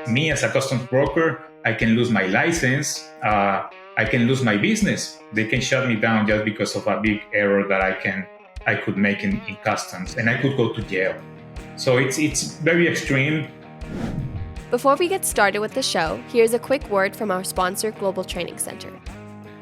Me as a customs broker, I can lose my license. I can lose my business. They can shut me down just because of a big error that I could make in customs, and I could go to jail. So it's very extreme. Before we get started with the show, here's a quick word from our sponsor, Global Training Center.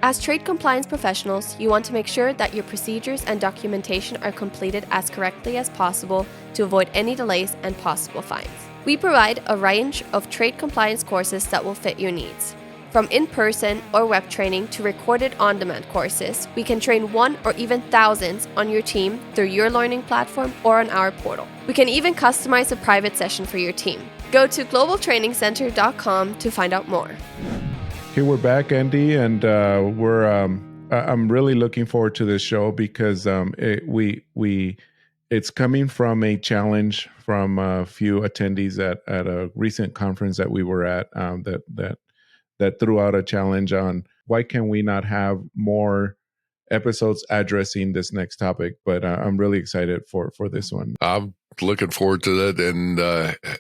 As trade compliance professionals, you want to make sure that your procedures and documentation are completed as correctly as possible to avoid any delays and possible fines. We provide a range of trade compliance courses that will fit your needs. From in-person or web training to recorded on-demand courses, we can train one or even thousands on your team through your learning platform or on our portal. We can even customize a private session for your team. Go to globaltrainingcenter.com to find out more. Okay, we're back, Andy, and I'm really looking forward to this show because it's coming from a challenge from a few attendees at a recent conference that we were at that threw out a challenge on why can we not have more episodes addressing this next topic. But I'm really excited for this one. I'm looking forward to that. And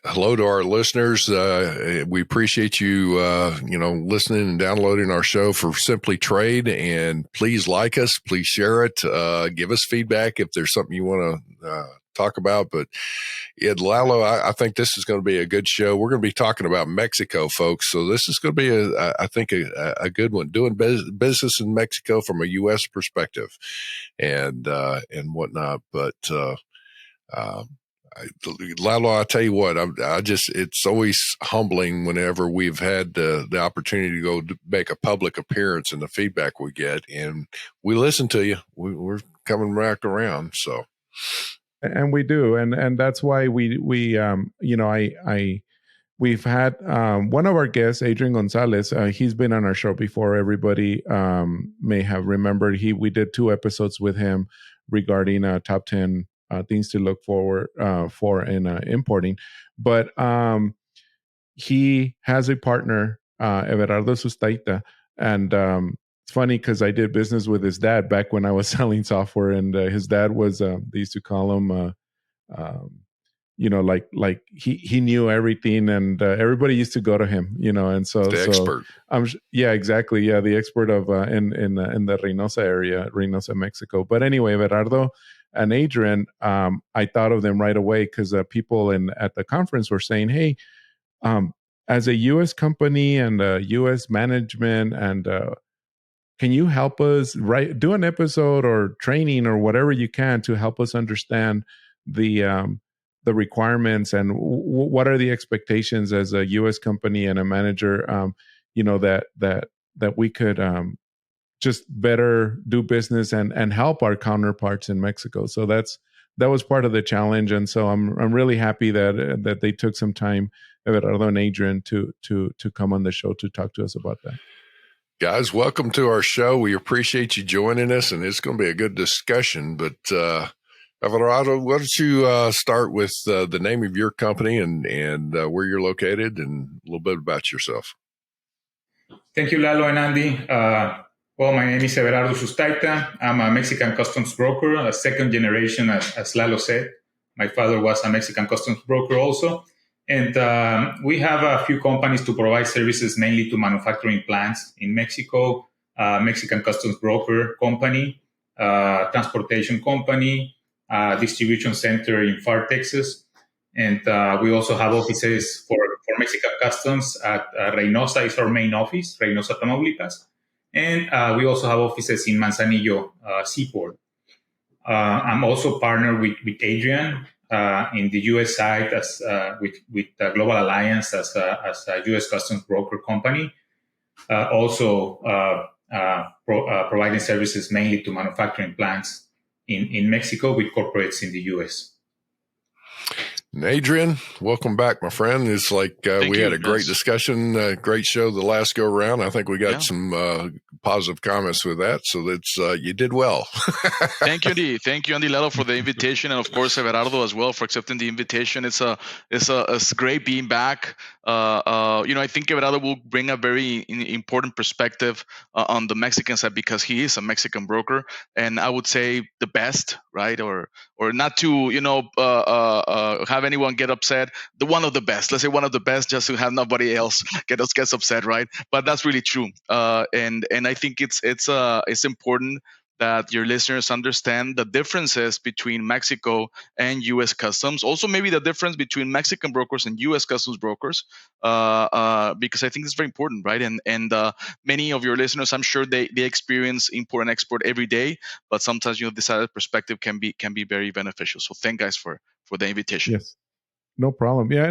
hello to our listeners. We appreciate you, listening and downloading our show for Simply Trade. And please like us, please share it, give us feedback if there's something you want to talk about. But yeah, Lalo, I think this is going to be a good show. We're going to be talking about Mexico, folks. So this is going to be, I think, a good one. Doing business in Mexico from a U.S. perspective, and whatnot. But Lalo, I tell you what, it's always humbling whenever we've had the opportunity to go make a public appearance and the feedback we get, and we listen to you. We're coming back around, so. And we do, and that's why we've had one of our guests, Adrian Gonzalez. He's been on our show before. Everybody may have remembered we did 2 episodes with him regarding top 10 things to look for in importing. But he has a partner, Everardo Susait, and it's funny because I did business with his dad back when I was selling software, and his dad was they used to call him like he knew everything, and everybody used to go to him, and so the expert. Yeah, exactly. Yeah, the expert of in the Reynosa area, Reynosa, Mexico. But anyway, Everardo and Adrian, I thought of them right away because people at the conference were saying, hey, as a U.S. company and U.S. management, and can you help us do an episode or training or whatever you can to help us understand the requirements and what are the expectations as a U.S. company and a manager, that we could just better do business and help our counterparts in Mexico. So that was part of the challenge, and so I'm really happy that they took some time, Everardo and Adrian, to come on the show to talk to us about that. Guys, welcome to our show. We appreciate you joining us, and it's going to be a good discussion. But Everardo, why don't you start with the name of your company and where you're located and a little bit about yourself. Thank you, Lalo and Andy. Well, my name is Everardo Susait. I'm a Mexican customs broker, a second generation, as Lalo said. My father was a Mexican customs broker also. And we have a few companies to provide services mainly to manufacturing plants in Mexico, Mexican customs broker company, transportation company, distribution center in Far Texas. And we also have offices for Mexican customs at Reynosa is our main office, Reynosa, Tamaulipas. And we also have offices in Manzanillo Seaport. I'm also partnered with Adrian in the U.S. side as with Global Alliance as a U.S. customs broker company. Also providing services mainly to manufacturing plants in Mexico with corporates in the U.S. And Adrian, welcome back, my friend. It's like we had a great discussion, great show the last go around. I think we got some positive comments with that. So that's you did well. Thank you, Andy. Thank you, Andy Lalo, for the invitation, and of course Everardo as well for accepting the invitation. It's great being back. I think Everardo will bring a very important perspective on the Mexican side because he is a Mexican broker, and I would say the best, right? Or not to have have anyone get upset. The one of the best, let's say one of the best, just to have nobody else gets upset, right? But that's really true. And I think it's important that your listeners understand the differences between Mexico and U.S. customs. Also, maybe the difference between Mexican brokers and U.S. customs brokers, because I think it's very important, right? And many of your listeners, I'm sure they experience import and export every day, but sometimes this other perspective can be very beneficial. So thank guys for the invitation. Yes. No problem. Yeah,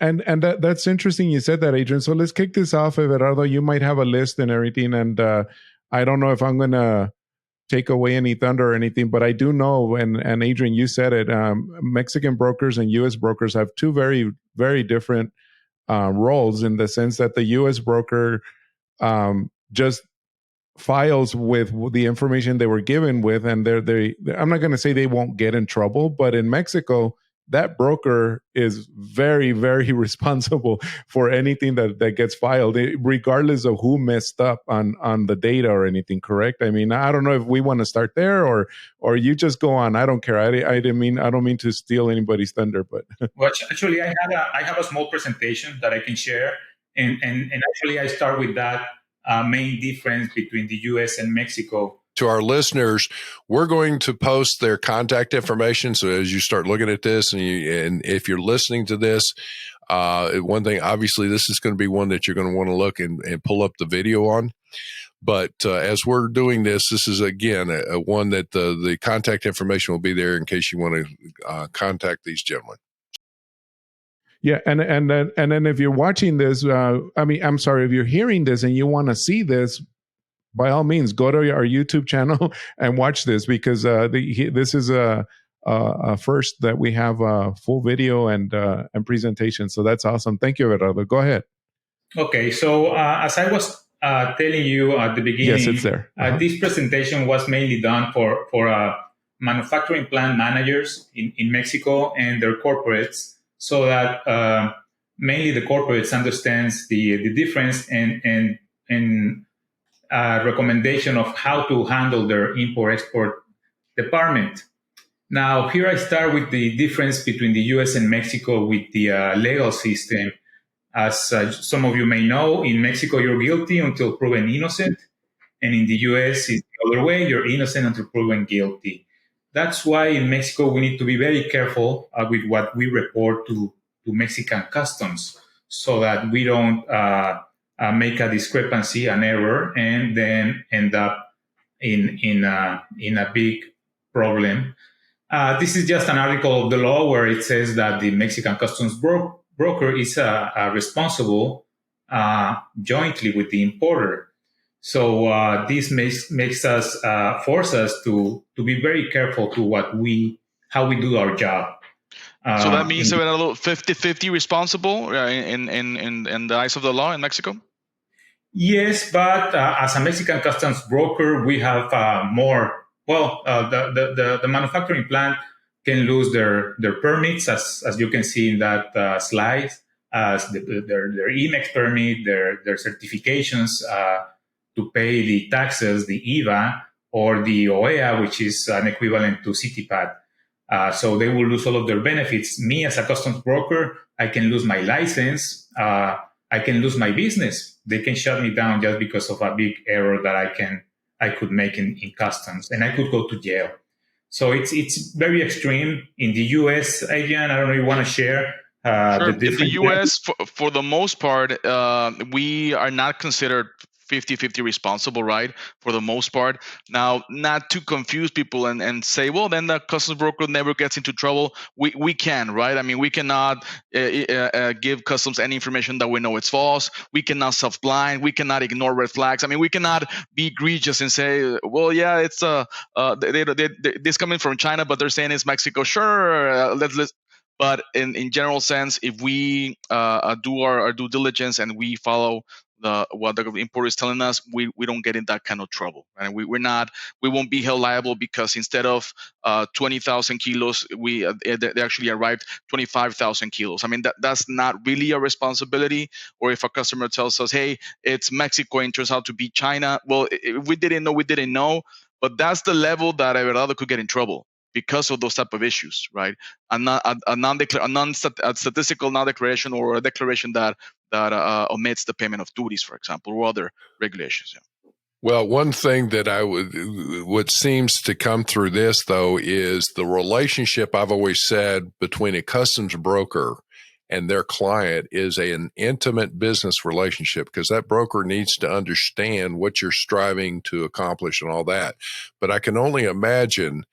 and that's interesting. You said that, Adrian. So let's kick this off, Everardo. You might have a list and everything, and I don't know if I'm gonna take away any thunder or anything, but I do know, and Adrian, you said it. Mexican brokers and U.S. brokers have two very, very different roles, in the sense that the U.S. broker just files with the information they were given with, and I'm not going to say they won't get in trouble, but in Mexico, that broker is very, very responsible for anything that gets filed, regardless of who messed up on the data or anything. Correct? I mean, I don't know if we want to start there, or you just go on. I don't care. I don't mean to steal anybody's thunder, but well, actually, I have a small presentation that I can share, and actually, I start with that main difference between the U.S. and Mexico. To our listeners, we're going to post their contact information. So as you start looking at this, and if you're listening to this, one thing, obviously, this is going to be one that you're going to want to look and pull up the video on. But as we're doing this is, again, a one that the contact information will be there in case you want to contact these gentlemen. Yeah, and then if you're watching this, I'm sorry, if you're hearing this and you want to see this, by all means, go to our YouTube channel and watch this, because this is a first that we have a full video and presentation. So that's awesome. Thank you, Everardo. Go ahead. Okay, so as I was telling you at the beginning, yes, it's there. This presentation was mainly done for manufacturing plant managers in Mexico and their corporates, so that mainly the corporates understands the difference and recommendation of how to handle their import-export department. Now, here I start with the difference between the U.S. and Mexico with the legal system. As some of you may know, in Mexico, you're guilty until proven innocent. And in the U.S., it's the other way. You're innocent until proven guilty. That's why in Mexico, we need to be very careful with what we report to Mexican customs, so that we don't make a discrepancy, an error, and then end up in a big problem. This is just an article of the law where it says that the Mexican customs broker is responsible jointly with the importer. So this makes us force us to be very careful to how we do our job. So that means we're a little 50-50 responsible in the eyes of the law in Mexico? Yes, but as a Mexican customs broker, we have more. Well, the manufacturing plant can lose their permits, as you can see in that slide, as their EMEX permit, their certifications to pay the taxes, the IVA, or the OEA, which is an equivalent to CITIPAD. So they will lose all of their benefits. Me, as a customs broker, I can lose my license. I can lose my business. They can shut me down just because of a big error that I could make in customs, and I could go to jail. So it's very extreme. In the U.S., Adrian, I don't know if you want to share sure. the difference. In the U.S., for the most part, we are not considered 50-50 responsible, right? For the most part. Now, not to confuse people and say, well, then the customs broker never gets into trouble. We can, right? I mean, we cannot give customs any information that we know it's false. We cannot self-blind. We cannot ignore red flags. I mean, we cannot be egregious and say, well, yeah, it's this coming from China, but they're saying it's Mexico. Sure, let's. But in general sense, if we do our due diligence and we follow what the importer is telling us, we don't get in that kind of trouble, right? We won't be held liable because instead of 20,000 kilos, they actually arrived 25,000 kilos. I mean, that's not really a responsibility. Or if a customer tells us, hey, it's Mexico and turns out to be China, well, if we didn't know, we didn't know. But that's the level that Everardo could get in trouble. because of those type of issues, right? A statistical non-declaration or a declaration that omits the payment of duties, for example, or other regulations. Yeah. Well, one thing that what seems to come through this, though, is the relationship I've always said between a customs broker and their client is an intimate business relationship, because that broker needs to understand what you're striving to accomplish and all that. But I can only imagine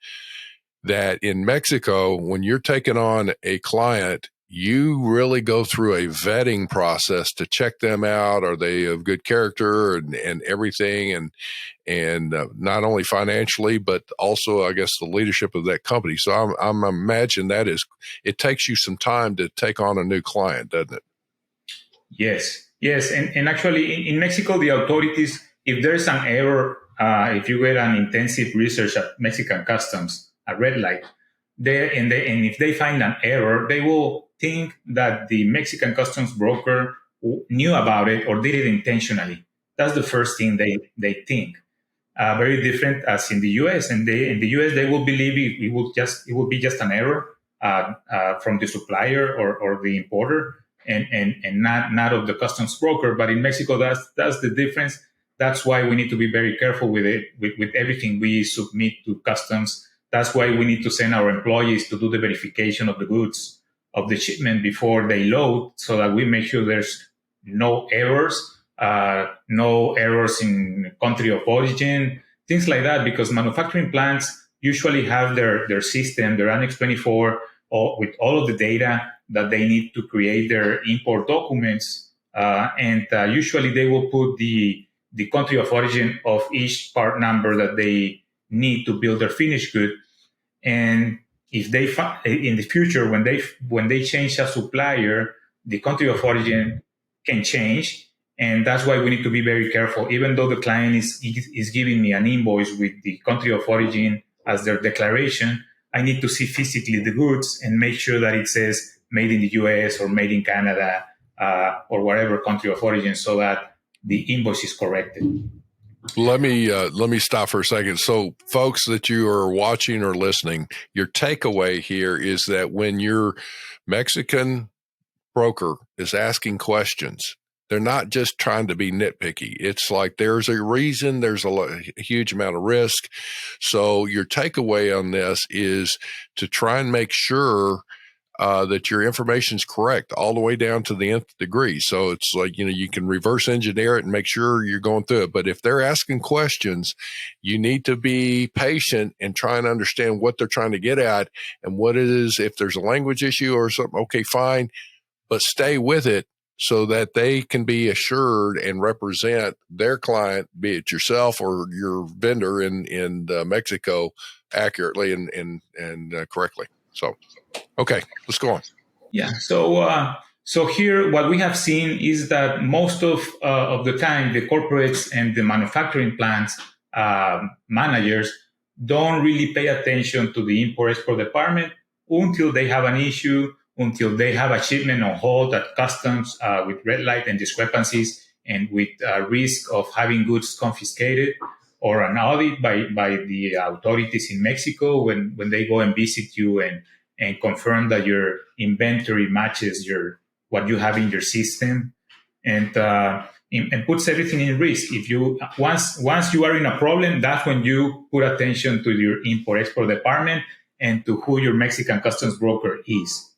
that in Mexico, when you're taking on a client, you really go through a vetting process to check them out. Are they of good character and everything? And not only financially, but also, I guess, the leadership of that company. So I'm imagine it takes you some time to take on a new client, doesn't it? Yes. And actually, in Mexico, the authorities, if there's an error, if you get an intensive research at Mexican customs, a red light, and if they find an error, they will think that the Mexican customs broker knew about it or did it intentionally. That's the first thing they think. Very different as in the U.S. And in the U.S. they will believe it will be just an error from the supplier or the importer, and not of the customs broker. But in Mexico, that's the difference. That's why we need to be very careful with it, with everything we submit to customs. That's why we need to send our employees to do the verification of the goods of the shipment before they load, so that we make sure there's no errors. No errors in country of origin, things like that, because manufacturing plants usually have their system, their Annex 24, with all of the data that they need to create their import documents. And usually they will put the country of origin of each part number that they need to build their finished good. And if they in the future, when they change a supplier, the country of origin can change. And that's why we need to be very careful. Even though the client is giving me an invoice with the country of origin as their declaration, I need to see physically the goods and make sure that it says made in the US or made in Canada or whatever country of origin, so that the invoice is corrected. Let me stop for a second. So, folks that you are watching or listening, your takeaway here is that when your Mexican broker is asking questions, they're not just trying to be nitpicky. It's like there's a reason, there's a huge amount of risk. So your takeaway on this is to try and make sure that your information is correct all the way down to the nth degree. So it's like, you can reverse engineer it and make sure you're going through it. But if they're asking questions, you need to be patient and try and understand what they're trying to get at and what it is. If there's a language issue or something, okay, fine, but stay with it, so that they can be assured and represent their client, be it yourself or your vendor in Mexico, accurately and correctly. So, okay, let's go on. Yeah. So here, what we have seen is that most of the time, the corporates and the manufacturing plants managers don't really pay attention to the import-export department until they have an issue, until they have a shipment on hold at customs with red light and discrepancies, and with risk of having goods confiscated, or an audit by the authorities in Mexico when they go and visit you and confirm that your inventory matches what you have in your system, and puts everything in risk. If you once you are in a problem, that's when you put attention to your import-export department and to who your Mexican customs broker is.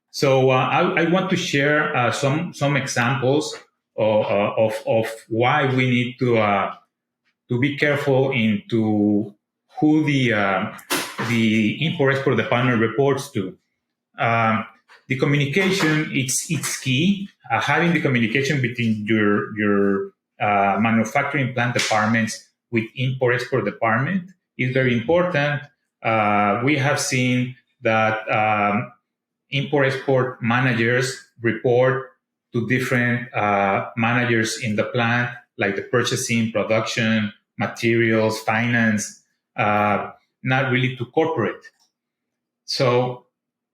So I want to share some examples of why we need to be careful into who the import-export department reports to. The communication, it's key. Having the communication between your manufacturing plant departments with import-export department is very important. We have seen that import-export managers report to different managers in the plant, like the purchasing, production, materials, finance, not really to corporate. So,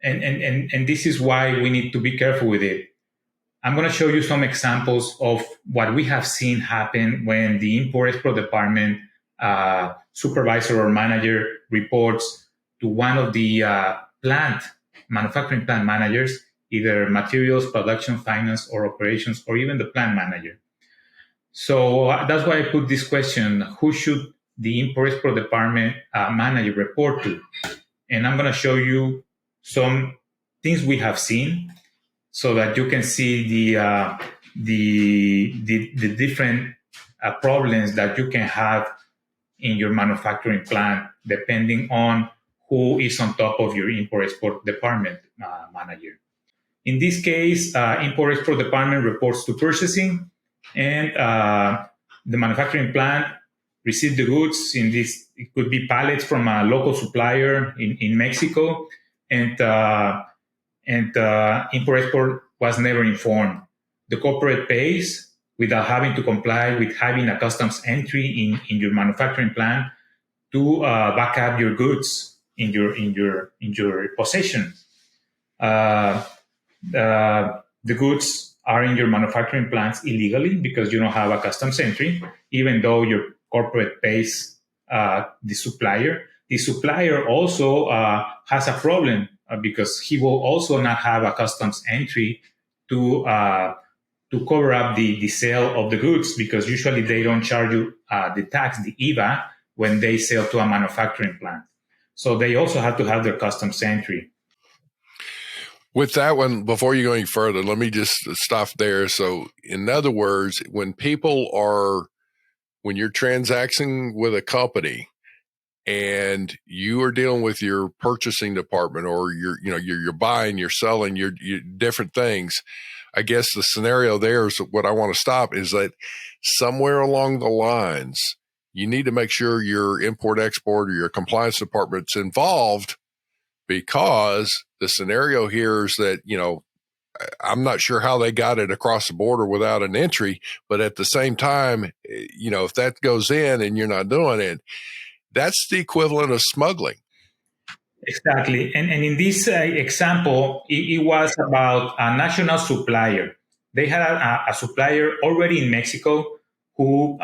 and this is why we need to be careful with it. I'm going to show you some examples of what we have seen happen when the import-export department supervisor or manager reports to one of the manufacturing plant managers, either materials, production, finance, or operations, or even the plant manager. So that's why I put this question: who should the import-export department manager report to? And I'm going to show you some things we have seen, so that you can see the different problems that you can have in your manufacturing plant, depending on who is on top of your import-export department manager. In this case, import-export department reports to purchasing, and the manufacturing plant receives the goods. In this, it could be pallets from a local supplier in Mexico, and import-export was never informed. The corporate pays without having to comply with having a customs entry in your manufacturing plant to back up your goods in your possession. The goods are in your manufacturing plants illegally because you don't have a customs entry, even though your corporate pays the supplier. The supplier also has a problem because he will also not have a customs entry to cover up the sale of the goods, because usually they don't charge you the tax, the IVA, when they sell to a manufacturing plant. So they also have to have their customs entry. With that one, before you go any further, let me just stop there. So, in other words, when you're transacting with a company and you are dealing with your purchasing department, or you're buying, you're selling, you're different things, I guess the scenario there is what I want to stop is that somewhere along the lines, you need to make sure your import-export or your compliance department's involved, because the scenario here is that, I'm not sure how they got it across the border without an entry, but at the same time, if that goes in and you're not doing it, that's the equivalent of smuggling. Exactly. And in this example, it was about a national supplier. They had a supplier already in Mexico who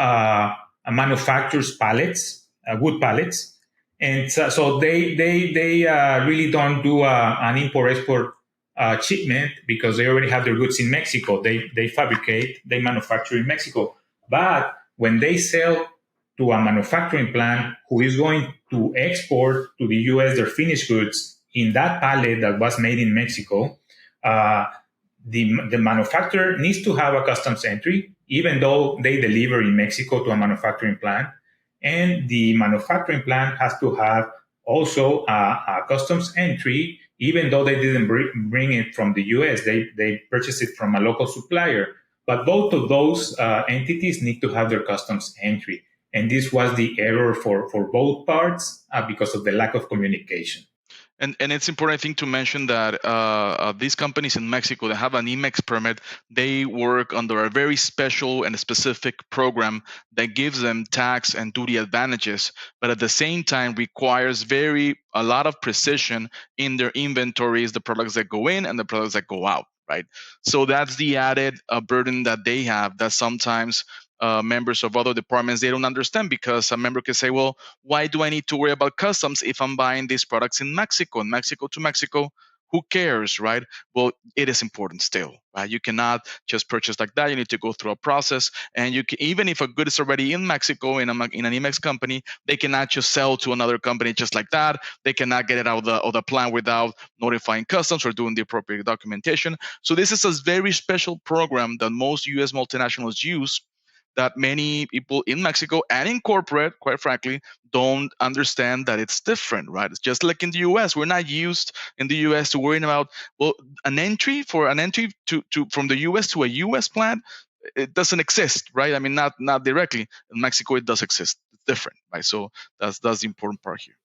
manufactures pallets, wood pallets. And so they really don't do an import-export shipment, because they already have their goods in Mexico. They fabricate, they manufacture in Mexico. But when they sell to a manufacturing plant who is going to export to the US their finished goods in that pallet that was made in Mexico, the manufacturer needs to have a customs entry, even though they deliver in Mexico to a manufacturing plant. And the manufacturing plant has to have also a customs entry, even though they didn't bring it from the US. They purchased it from a local supplier. But both of those entities need to have their customs entry. And this was the error for both parts because of the lack of communication. And it's important, I think, to mention that these companies in Mexico that have an IMEX permit, they work under a very special and specific program that gives them tax and duty advantages, but at the same time requires a lot of precision in their inventories, the products that go in and the products that go out, right? So that's the added burden that they have, that sometimes members of other departments, they don't understand, because a member can say, well, why do I need to worry about customs if I'm buying these products in Mexico, to Mexico? Who cares, right? Well, it is important still, right? You cannot just purchase like that. You need to go through a process, and you can, even if a good is already in Mexico in an IMEX company, they cannot just sell to another company just like that. They cannot get it out of the plant without notifying customs or doing the appropriate documentation. So this is a very special program that most U.S. multinationals use, that many people in Mexico and in corporate, quite frankly, don't understand that it's different, right? It's just like in the US. We're not used in the US to worrying about, well, an entry to from the US to a US plant, it doesn't exist, right? I mean, not directly. In Mexico, it does exist. It's different, right? So that's the important part here.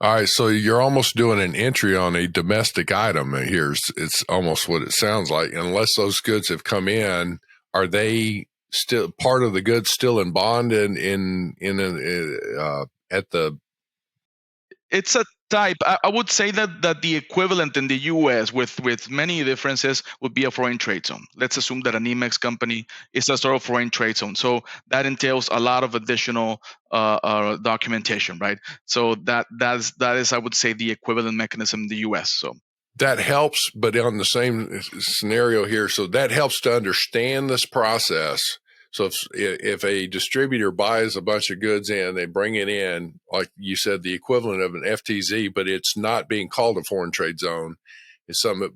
All right, so you're almost doing an entry on a domestic item here. It's almost what it sounds like. Unless those goods have come in, are they still part of the goods still in bond at the? type, I would say that the equivalent in the U.S. with many differences would be a foreign trade zone. Let's assume that an EMEX company is a sort of foreign trade zone. So that entails a lot of additional documentation, right? So that is I would say the equivalent mechanism in the U.S. So that helps, but on the same scenario here, so that helps to understand this process. So if a distributor buys a bunch of goods in, they bring it in, like you said, the equivalent of an FTZ, but it's not being called a foreign trade zone.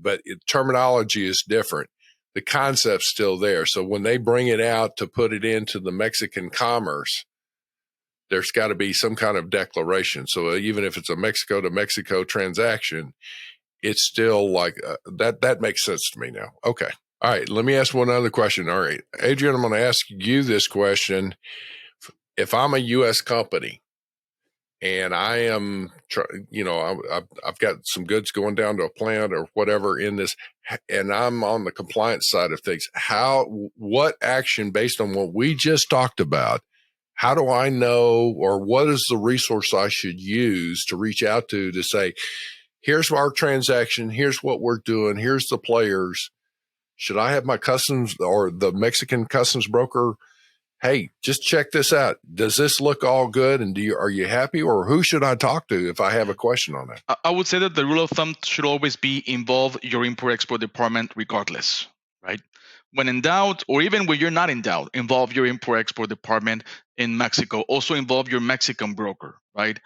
But terminology is different. The concept's still there. So when they bring it out to put it into the Mexican commerce, there's got to be some kind of declaration. So even if it's a Mexico to Mexico transaction, it's still like that makes sense to me now. Okay. All right, let me ask one other question. All right, Adrian, I'm going to ask you this question. If I'm a U.S. company and I am, I've got some goods going down to a plant or whatever in this, and I'm on the compliance side of things, what action based on what we just talked about, how do I know, or what is the resource I should use to reach out to say, here's our transaction, here's what we're doing, here's the players. Should I have my customs or the Mexican customs broker? Hey, just check this out. Does this look all good? And are you happy? Or who should I talk to if I have a question on that? I would say that the rule of thumb should always be involve your import-export department regardless, right? When in doubt, or even when you're not in doubt, involve your import-export department in Mexico. Also involve your Mexican broker, right?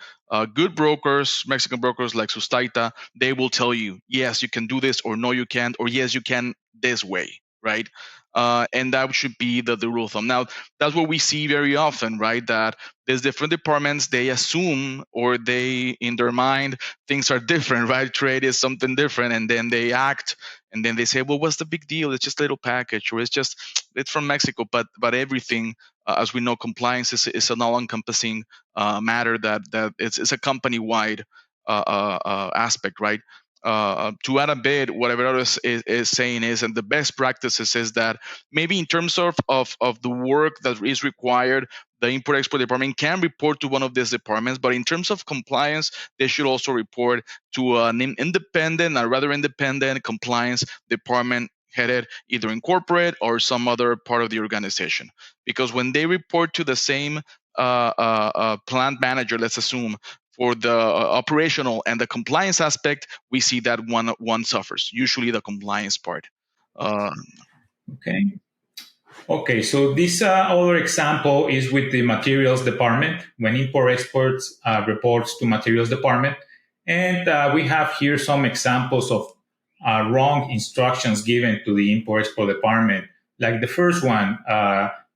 Good brokers, Mexican brokers like Sustaita, they will tell you, yes, you can do this, or no, you can't, or yes, you can this way, right? And that should be the rule of thumb. Now, that's what we see very often, right? That there's different departments, they assume, or they, in their mind, things are different, right? Trade is something different, and then they act, and then they say, well, what's the big deal? It's just a little package, or it's from Mexico. But everything, as we know, compliance is an all-encompassing matter that it's a company-wide aspect, right? To add a bit, what Everardo is saying is, and the best practices is that maybe in terms of the work that is required, the import-export department can report to one of these departments, but in terms of compliance, they should also report to an independent, a rather independent compliance department headed either in corporate or some other part of the organization. Because when they report to the same plant manager, let's assume, for the operational and the compliance aspect, we see that one suffers, usually the compliance part. Okay. Okay, so this other example is with the materials department, when import-exports reports to materials department. And we have here some examples of wrong instructions given to the import-export department. Like the first one,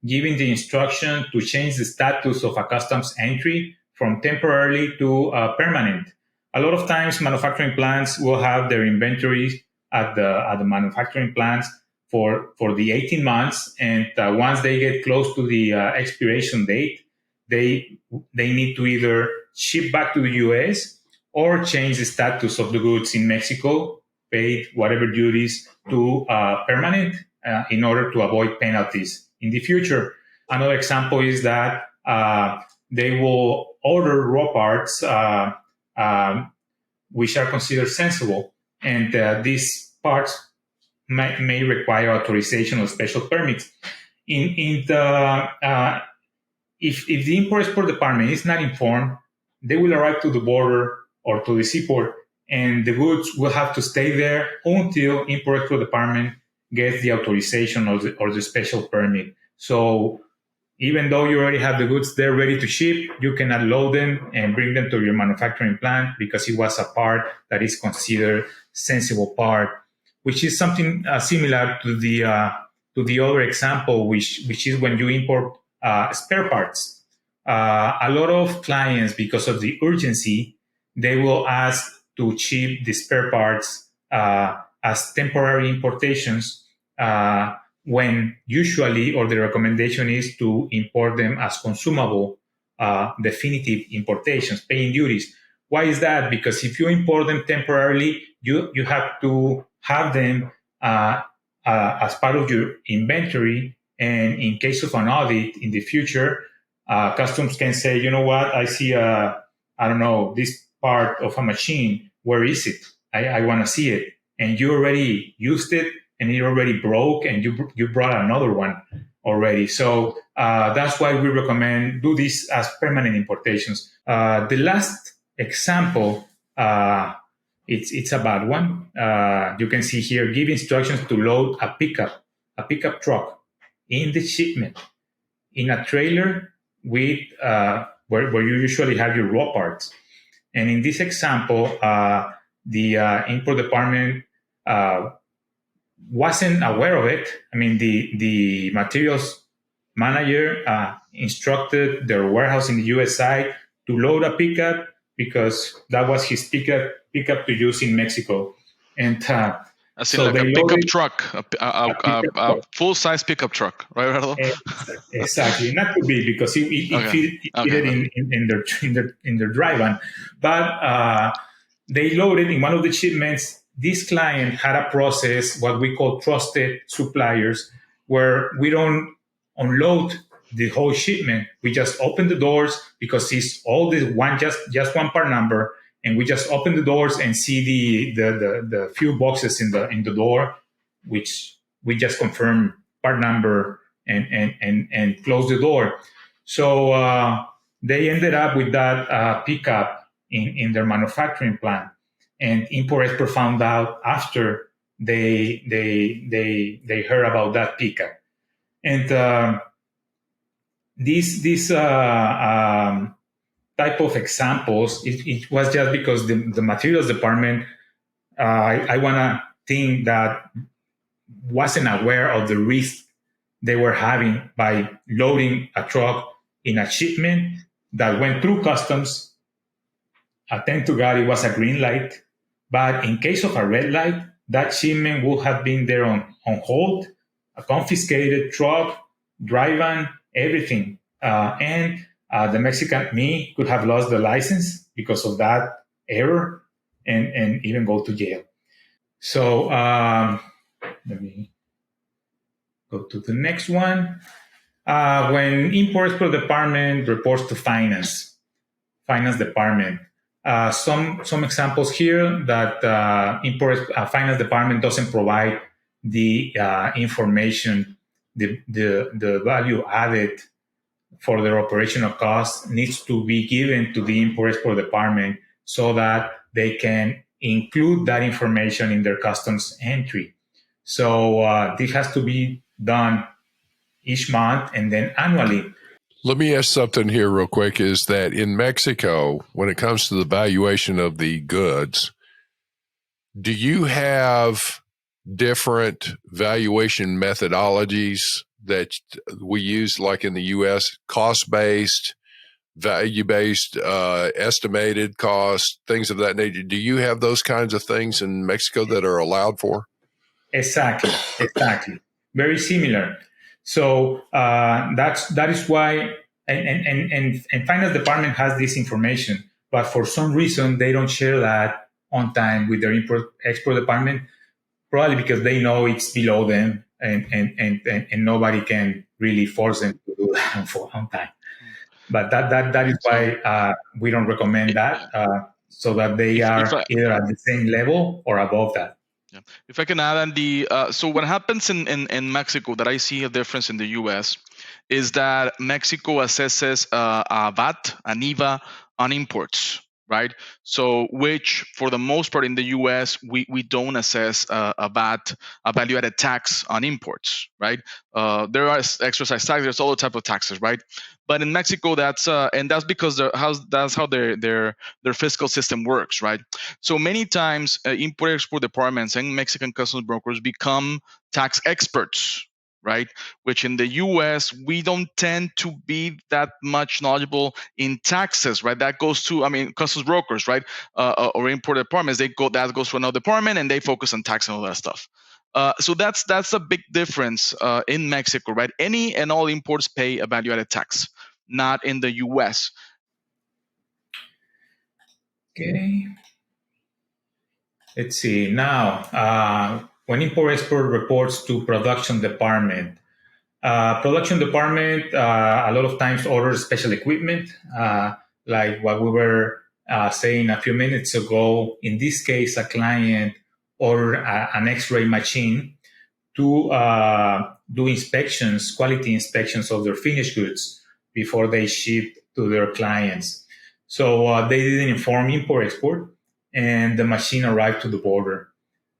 giving the instruction to change the status of a customs entry from temporarily to permanent. A lot of times manufacturing plants will have their inventories at the manufacturing plants for the 18 months, and once they get close to the expiration date, they need to either ship back to the US or change the status of the goods in Mexico, pay whatever duties to permanent in order to avoid penalties in the future. Another example is that they will order raw parts which are considered sensible, and these parts may require authorization or special permits. If the import-export department is not informed, they will arrive to the border or to the seaport, and the goods will have to stay there until import-export department gets the authorization or the special permit. So even though you already have the goods there ready to ship, you cannot load them and bring them to your manufacturing plant because it was a part that is considered sensible part, which is something similar to the other example, which is when you import spare parts. A lot of clients, because of the urgency, they will ask to ship the spare parts as temporary importations when usually, or the recommendation is to import them as consumable definitive importations, paying duties. Why is that? Because if you import them temporarily, you have to have them as part of your inventory. And in case of an audit in the future, customs can say, you know what, I see, I don't know, this part of a machine. Where is it? I want to see it. And you already used it, and it already broke, and you brought another one already. So that's why we recommend do this as permanent importations. The last example, it's a bad one. You can see here, give instructions to load a pickup truck in the shipment in a trailer with where you usually have your raw parts. And in this example, the import department wasn't aware of it. I mean, the materials manager instructed their warehouse in the US side to load a pickup because that was his pickup to use in Mexico. And as in so like a pickup truck, a full-size pickup truck, right, Everardo? Exactly, not too big because it fit in their dry van, but they loaded in one of the shipments. This client had a process, what we call trusted suppliers, where we don't unload the whole shipment. We just open the doors because it's all this one, just one part number, and we just open the doors and see the few boxes in the door, which we just confirm part number and close the door. So they ended up with that pickup in their manufacturing plant, and import export found out after they heard about that pickup. And this type of examples, it was just because the materials department, I want to think that wasn't aware of the risk they were having by loading a truck in a shipment that went through customs. Thank to God, it was a green light. But in case of a red light, that shipment would have been there on hold, a confiscated truck, dry van, everything. And the Mexican me could have lost the license because of that error and even go to jail. So let me go to the next one. When import-export department reports to finance department, some examples here that finance department doesn't provide the information, the value added for their operational costs needs to be given to the import-export department so that they can include that information in their customs entry. So this has to be done each month and then annually. Let me ask something here real quick, is that in Mexico, when it comes to the valuation of the goods, do you have different valuation methodologies that we use, like in the U.S., cost-based, value-based, estimated cost, things of that nature? Do you have those kinds of things in Mexico that are allowed for? Exactly. Very similar. So that is why, and finance department has this information, but for some reason they don't share that on time with their import-export department, probably because they know it's below them, and nobody can really force them to do that on time. But that is why we don't recommend that, so that they are either at the same level or above that. Yeah. If I can add, Andy, so what happens in Mexico that I see a difference in the U.S. is that Mexico assesses a VAT, an IVA on imports, right? So which for the most part in the US, we don't assess a VAT, a value-added tax on imports, right? There are exercise tax, there's all type of taxes, right? But in Mexico, that's because that's how their fiscal system works, right? So many times import-export departments and Mexican customs brokers become tax experts, right? Which in the US, we don't tend to be that much knowledgeable in taxes, right? That goes to, customs brokers, right? Or import departments, that goes to another department and they focus on tax and all that stuff. So that's a big difference in Mexico, right? Any and all imports pay a value-added tax, not in the US. Okay. Let's see. Now, when import-export reports to production department, a lot of times orders special equipment, like what we were saying a few minutes ago, in this case, a client ordered an X-ray machine to do inspections, quality inspections of their finished goods before they ship to their clients. So they didn't inform import-export, and the machine arrived to the border.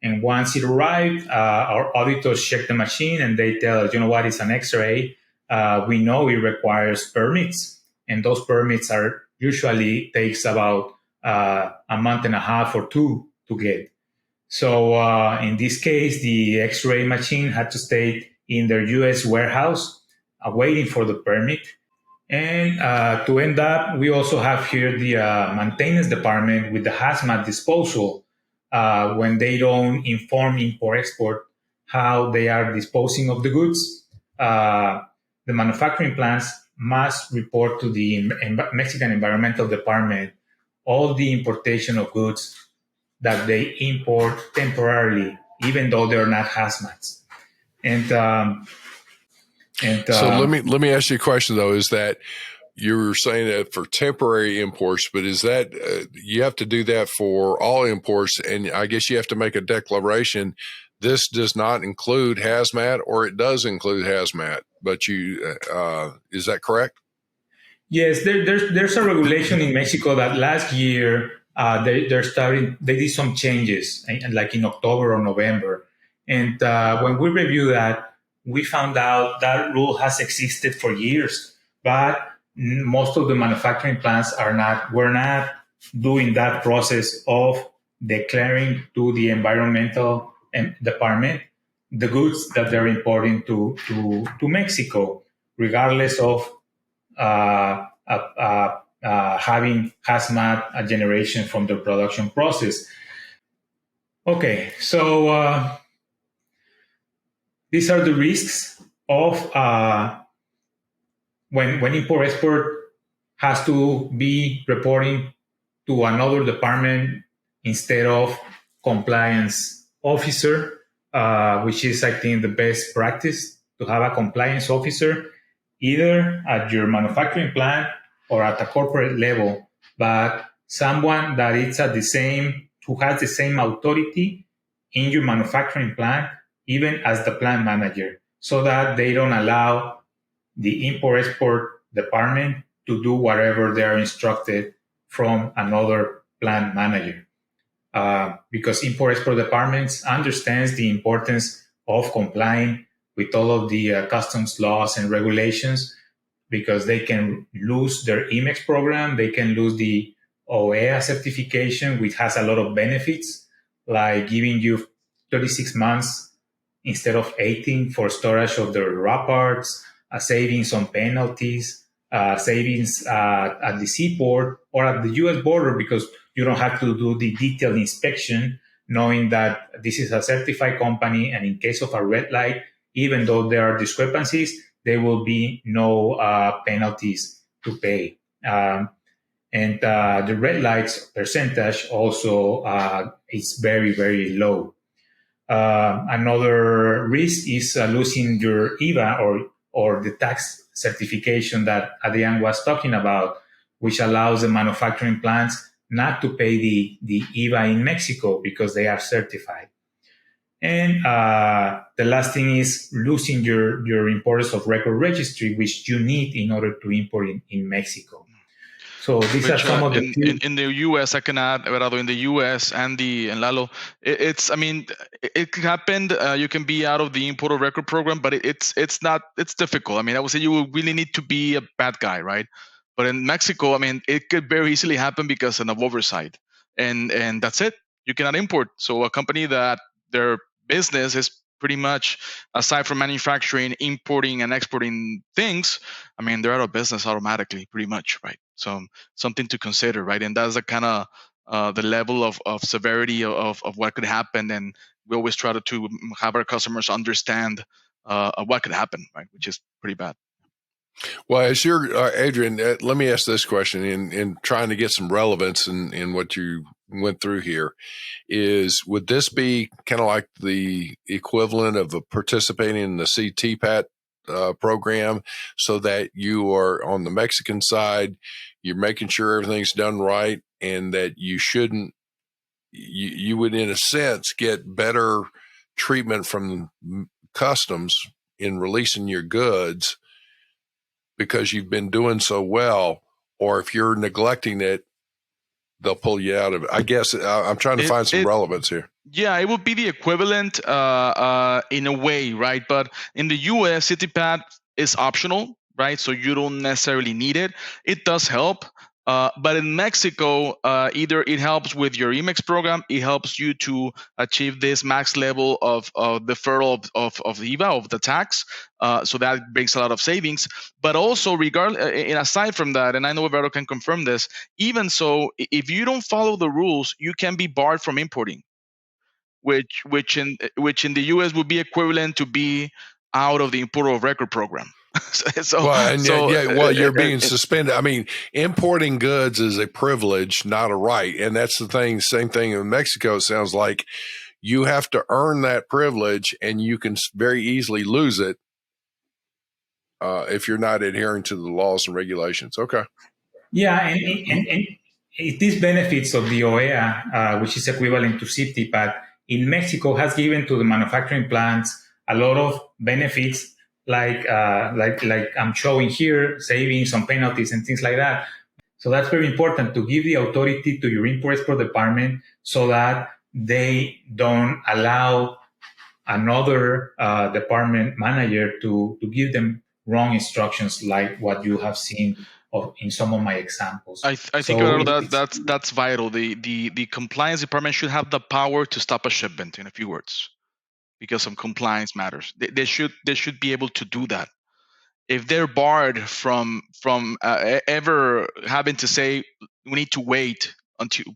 And once it arrived, our auditors check the machine and they tell us, you know what, it's an X-ray. We know it requires permits, and those permits are usually takes about a month and a half or two to get. So in this case, the X-ray machine had to stay in their U.S. warehouse, waiting for the permit. And to end up, we also have here the maintenance department with the hazmat disposal. When they don't inform import-export how they are disposing of the goods, the manufacturing plants must report to the Mexican Environmental Department all the importation of goods that they import temporarily, even though they're not hazmats. So let me ask you a question though. Is that you were saying that for temporary imports, but is that you have to do that for all imports? And I guess you have to make a declaration. This does not include hazmat, or it does include hazmat. But you is that correct? Yes, there's a regulation in Mexico that last year they did some changes, like in October or November, and when we reviewed that, we found out that rule has existed for years, but most of the manufacturing plants were not doing that process of declaring to the environmental department the goods that they're importing to Mexico, regardless of having hazmat generation from the production process. Okay, so these are the risks of when import-export has to be reporting to another department instead of compliance officer, which is, I think, the best practice to have a compliance officer either at your manufacturing plant or at a corporate level, but someone that is who has the same authority in your manufacturing plant, even as the plant manager, so that they don't allow the import-export department to do whatever they are instructed from another plant manager. Because import-export departments understands the importance of complying with all of the customs laws and regulations, because they can lose their IMEX program, they can lose the OEA certification, which has a lot of benefits, like giving you 36 months instead of 18 for storage of the raw parts, savings on penalties, savings at the seaport or at the U.S. border, because you don't have to do the detailed inspection, knowing that this is a certified company, and in case of a red light, even though there are discrepancies, there will be no penalties to pay. And the red lights percentage also is very, very low. Another risk is losing your IVA or the tax certification that Adrian was talking about, which allows the manufacturing plants not to pay the IVA in Mexico because they are certified. And the last thing is losing your importers of record registry, which you need in order to import in Mexico. So these are some of the in the U.S. I can add, Everardo, in the U.S. and Lalo, it happened. You can be out of the import of record program, but it's difficult. I would say you will really need to be a bad guy, right? But in Mexico, it could very easily happen because of an oversight, and that's it. You cannot import. So a company that their business is pretty much, aside from manufacturing, importing and exporting things, they're out of business automatically, pretty much, right? So something to consider, right? And that's the kind of the level of severity of what could happen. And we always try to have our customers understand what could happen, right? Which is pretty bad. Well, as you're, Adrian, let me ask this question in trying to get some relevance in what you went through here. Would this be kind of like the equivalent of participating in the CTPAT program, so that you are on the Mexican side, you're making sure everything's done right, and that you shouldn't, you would in a sense get better treatment from customs in releasing your goods because you've been doing so well, or if you're neglecting it, they'll pull you out of it. I guess I'm trying to find some relevance here. Yeah, it would be the equivalent in a way, right? But in the US, CityPad is optional, right? So you don't necessarily need it. It does help. But in Mexico, either it helps with your EMEX program, it helps you to achieve this max level of deferral of the IVA, of the tax. So that brings a lot of savings. But also, and aside from that, and I know Everardo can confirm this, even so, if you don't follow the rules, you can be barred from importing, which in the US would be equivalent to be out of the importer of record program. You're being suspended. I mean, importing goods is a privilege, not a right. And that's the thing. Same thing in Mexico. It sounds like you have to earn that privilege, and you can very easily lose it if you're not adhering to the laws and regulations. Okay. Yeah, and these benefits of the OEA, which is equivalent to CityPad, in Mexico has given to the manufacturing plants a lot of benefits, like I'm showing here, savings on penalties and things like that. So that's very important, to give the authority to your import-export department so that they don't allow another department manager to give them wrong instructions, like what you have seen in some of my examples. I think that's vital. The compliance department should have the power to stop a shipment, in a few words, because some compliance matters. They should be able to do that. If they're barred from ever having to say we need to wait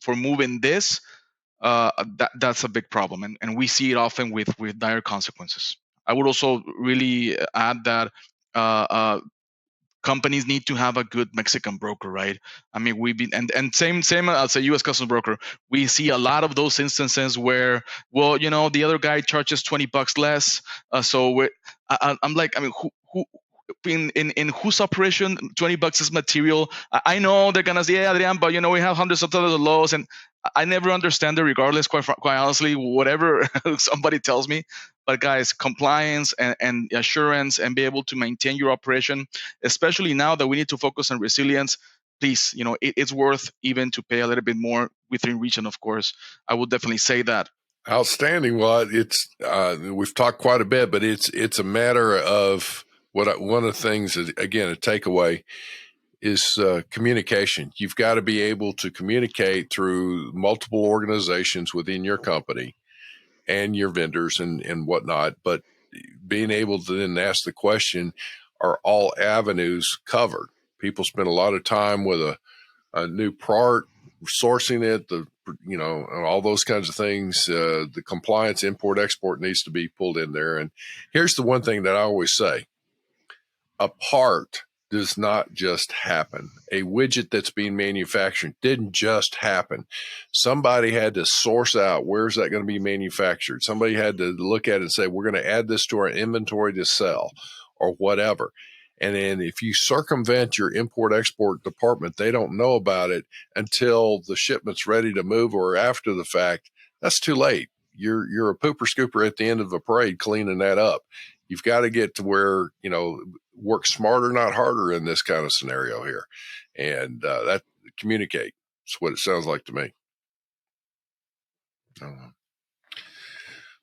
for moving this, that's a big problem, and we see it often with dire consequences. I would also really add that companies need to have a good Mexican broker, right? I mean, we've been and same as a U.S. customs broker, we see a lot of those instances where, well, the other guy charges $20 less, so I'm like, I mean, who in whose operation $20 is material? I know they're gonna say, yeah, Adrian, but we have hundreds of dollars of laws, and I never understand it. Regardless, quite honestly, whatever somebody tells me. But guys, compliance and assurance, and be able to maintain your operation, especially now that we need to focus on resilience. Please, it's worth even to pay a little bit more within reason. Of course, I would definitely say that. Outstanding. Well, it's we've talked quite a bit, but it's a matter of one of the things is, again, a takeaway is communication. You've got to be able to communicate through multiple organizations within your company and your vendors and whatnot. But being able to then ask the question, are all avenues covered? People spend a lot of time with a new part, sourcing it, all those kinds of things. The compliance, import, export needs to be pulled in there. And here's the one thing that I always say: a part does not just happen. A widget that's being manufactured didn't just happen. Somebody had to source out, where's that going to be manufactured? Somebody had to look at it and say, we're going to add this to our inventory to sell, or whatever. And then if you circumvent your import-export department, they don't know about it until the shipment's ready to move or after the fact. That's too late. You're a pooper scooper at the end of a parade cleaning that up. You've got to get to where, work smarter, not harder in this kind of scenario here. And that communicate is what it sounds like to me.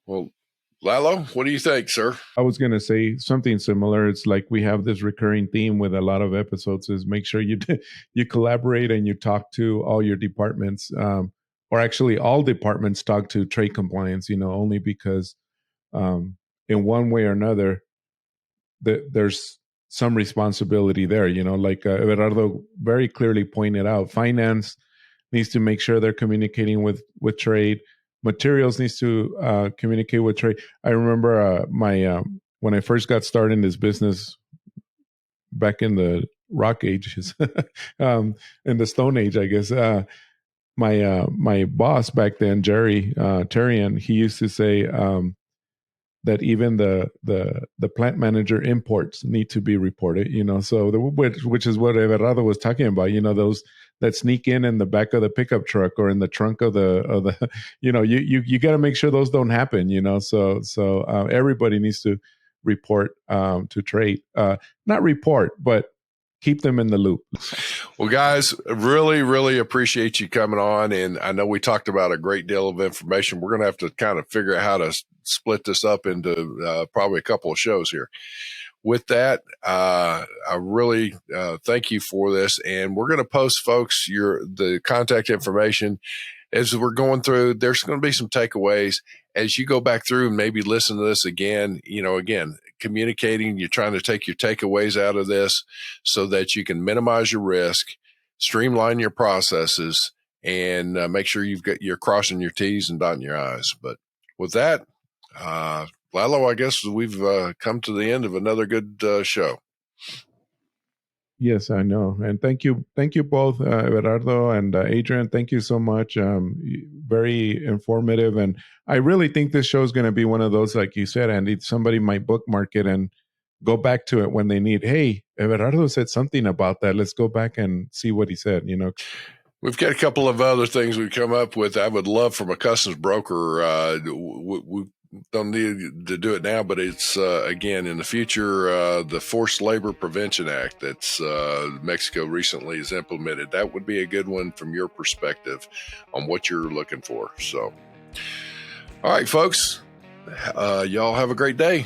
Well, Lalo, what do you think, sir? I was going to say something similar. It's like we have this recurring theme with a lot of episodes is make sure you collaborate and you talk to all your departments, or actually all departments talk to trade compliance, only because in one way or another, there's some responsibility there, like Everardo very clearly pointed out. Finance needs to make sure they're communicating with trade. Materials needs to communicate with trade. I remember when I first got started in this business back in the rock ages, in the Stone Age, I guess. My boss back then, Jerry Terrian, he used to say that even the plant manager imports need to be reported, so which is what Everardo was talking about, those that sneak in the back of the pickup truck or in the trunk of the you got to make sure those don't happen. So everybody needs to report to trade, not report, but keep them in the loop. Well, guys, really, really appreciate you coming on. And I know we talked about a great deal of information. We're going to have to kind of figure out how to split this up into probably a couple of shows here. With that, I really thank you for this. And we're going to post, folks, the contact information as we're going through. There's going to be some takeaways as you go back through and maybe listen to this again. Again, communicating, you're trying to take your takeaways out of this so that you can minimize your risk, streamline your processes, and make sure you're crossing your T's and dotting your I's. But with that, Lalo, I guess we've come to the end of another good show. Yes, I know. And thank you both, Everardo and Adrian. Thank you so much. Very informative. And I really think this show is going to be one of those, like you said, Andy, somebody might bookmark it and go back to it when they need, hey, Everardo said something about that. Let's go back and see what he said, We've got a couple of other things we've come up with. I would love from a customs broker. We don't need to do it now, but it's, again, in the future, the Forced Labor Prevention Act that's Mexico recently has implemented. That would be a good one from your perspective on what you're looking for. So, all right, folks, y'all have a great day.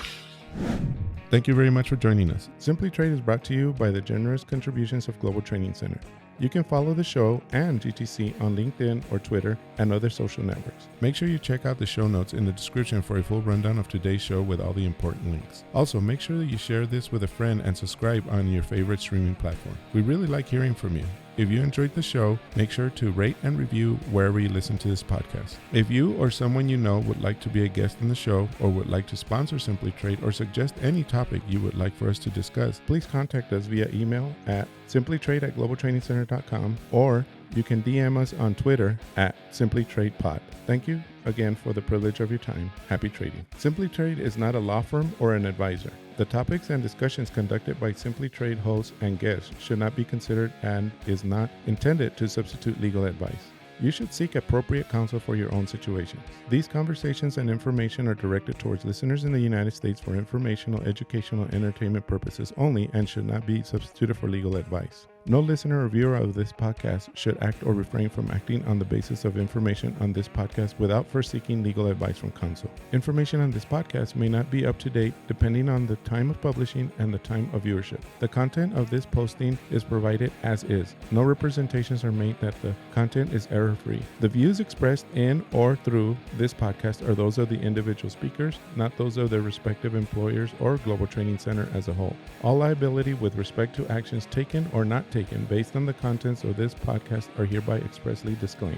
Thank you very much for joining us. Simply Trade is brought to you by the generous contributions of Global Training Center. You can follow the show and GTC on LinkedIn or Twitter and other social networks. Make sure you check out the show notes in the description for a full rundown of today's show with all the important links. Also, make sure that you share this with a friend and subscribe on your favorite streaming platform. We really like hearing from you. If you enjoyed the show, make sure to rate and review wherever you listen to this podcast. If you or someone you know would like to be a guest in the show or would like to sponsor Simply Trade or suggest any topic you would like for us to discuss, please contact us via email at simplytrade@globaltrainingcenter.com, or you can DM us on Twitter at simplytradepod. Thank you again for the privilege of your time. Happy trading. Simply Trade is not a law firm or an advisor. The topics and discussions conducted by Simply Trade hosts and guests should not be considered and is not intended to substitute legal advice. You should seek appropriate counsel for your own situations. These conversations and information are directed towards listeners in the United States for informational, educational, and entertainment purposes only and should not be substituted for legal advice. No listener or viewer of this podcast should act or refrain from acting on the basis of information on this podcast without first seeking legal advice from counsel. Information on this podcast may not be up to date depending on the time of publishing and the time of viewership. The content of this posting is provided as is. No representations are made that the content is error-free. The views expressed in or through this podcast are those of the individual speakers, not those of their respective employers or Global Training Center as a whole. All liability with respect to actions taken or not taken based on the contents of this podcast are hereby expressly disclaimed.